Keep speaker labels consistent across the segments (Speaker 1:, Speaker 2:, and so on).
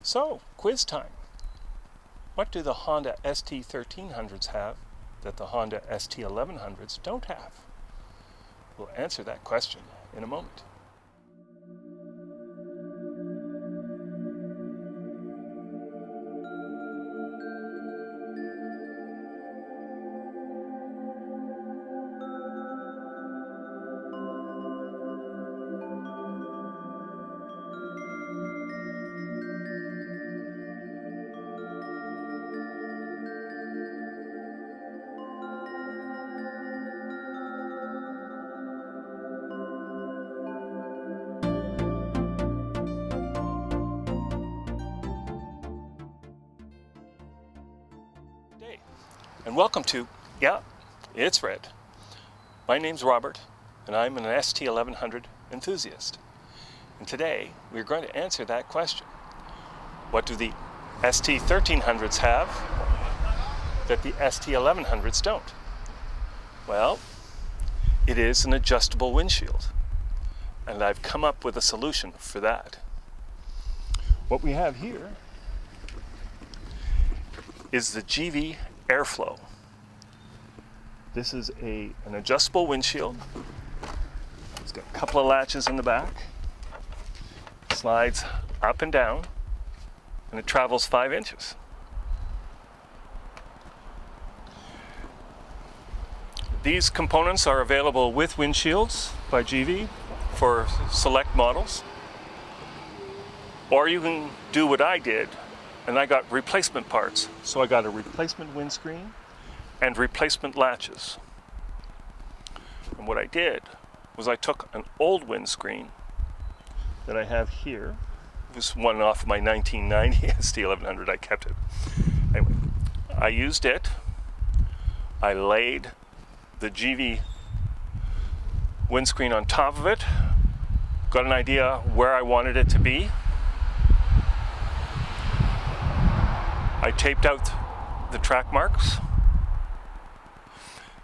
Speaker 1: So, quiz time. What do the Honda ST1300s have that the Honda ST1100s don't have? We'll answer that question in a moment. And welcome to, yeah, it's red. My name's Robert, and I'm an ST1100 enthusiast. And today, we're going to answer that question. What do the ST1300s have that the ST1100s don't? Well, it is an adjustable windshield. And I've come up with a solution for that. What we have here is the Givi Airflow. This is an adjustable windshield. It's got a couple of latches in the back. Slides up and down, and it travels 5 inches. These components are available with windshields by Givi for select models. Or you can do what I did, and I got replacement parts. So I got a replacement windscreen and replacement latches. And what I did was I took an old windscreen that I have here. This one off my 1990 ST1100, I kept it. Anyway, I used it. I laid the Givi windscreen on top of it. Got an idea where I wanted it to be. I taped out the track marks.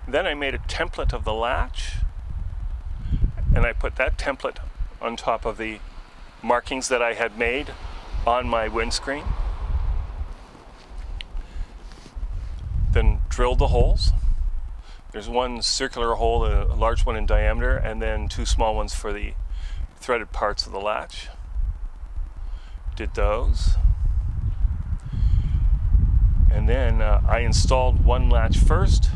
Speaker 1: Then I made a template of the latch, and I put that template on top of the markings that I had made on my windscreen. Then drilled the holes. There's one circular hole, a large one in diameter, and then 2 small ones for the threaded parts of the latch. Did those. And then I installed one latch first,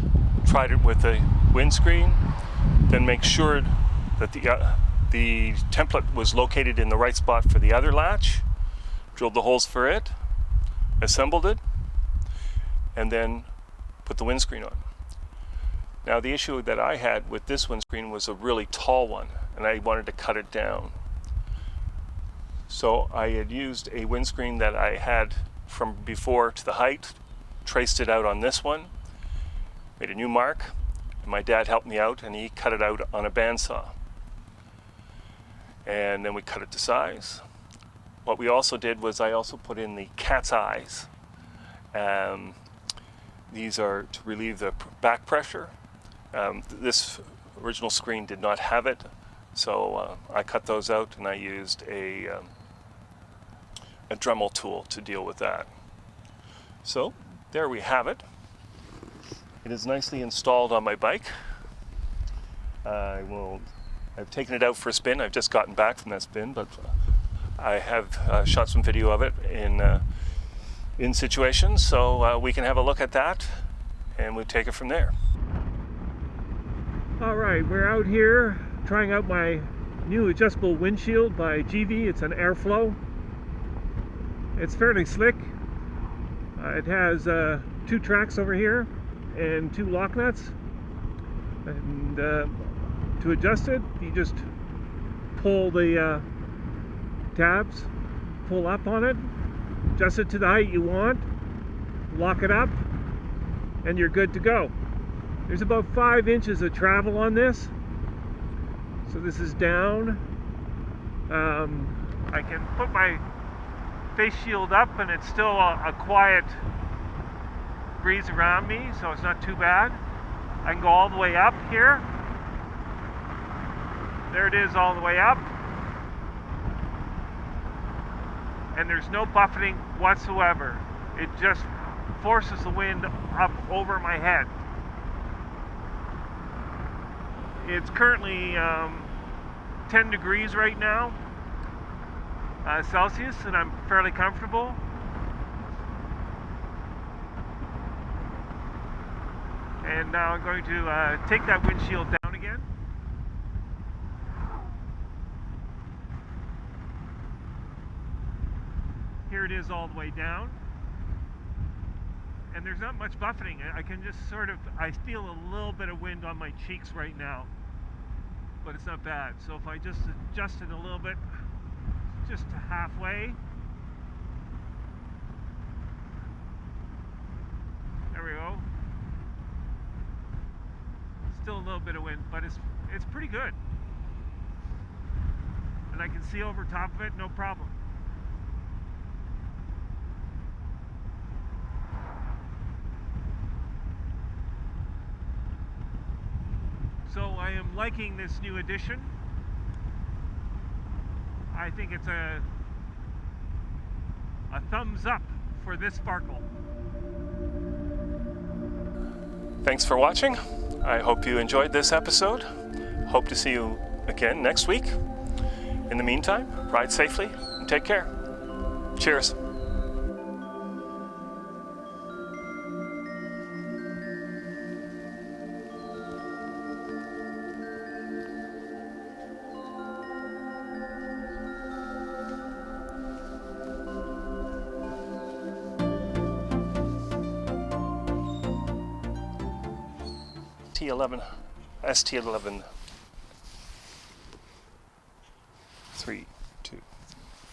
Speaker 1: tried it with the windscreen, then make sure that the template was located in the right spot for the other latch, drilled the holes for it, assembled it, and then put the windscreen on. Now the issue that I had with this windscreen was a really tall one, and I wanted to cut it down. So I had used a windscreen that I had from before to the height, traced it out on this one, made a new mark, and my dad helped me out and he cut it out on a bandsaw. And then we cut it to size. What we also did was I also put in the cat's eyes. These are to relieve the back pressure. This original screen did not have it, so I cut those out and I used a Dremel tool to deal with that. So there we have it. It is nicely installed on my bike. I've taken it out for a spin. I've just gotten back from that spin, but I have shot some video of it in situations, so we can have a look at that and we'll take it from there.
Speaker 2: All right, we're out here trying out my new adjustable windshield by Givi. It's an Airflow. It's fairly slick. It has 2 tracks over here and 2 lock nuts. And to adjust it, you just pull the tabs, pull up on it, adjust it to the height you want, lock it up, and you're good to go. There's about 5 inches of travel on this. So this is down. I can put my face shield up and it's still a quiet breeze around me, so it's not too bad. I can go all the way up here. There it is all the way up. and there's no buffeting whatsoever. It just forces the wind up over my head. It's currently 10 degrees right now, Celsius, and I'm fairly comfortable. And now I'm going to take that windshield down again. Here it is all the way down. And there's not much buffeting. I can just I feel a little bit of wind on my cheeks right now, but it's not bad. So if I just adjust it a little bit, just to halfway. There we go. Still a little bit of wind, but it's pretty good. And I can see over top of it, no problem. So I am liking this new addition. I think it's a thumbs up for this farkle.
Speaker 1: Thanks for watching. I hope you enjoyed this episode. Hope to see you again next week. In the meantime, ride safely and take care. Cheers. ST1100 3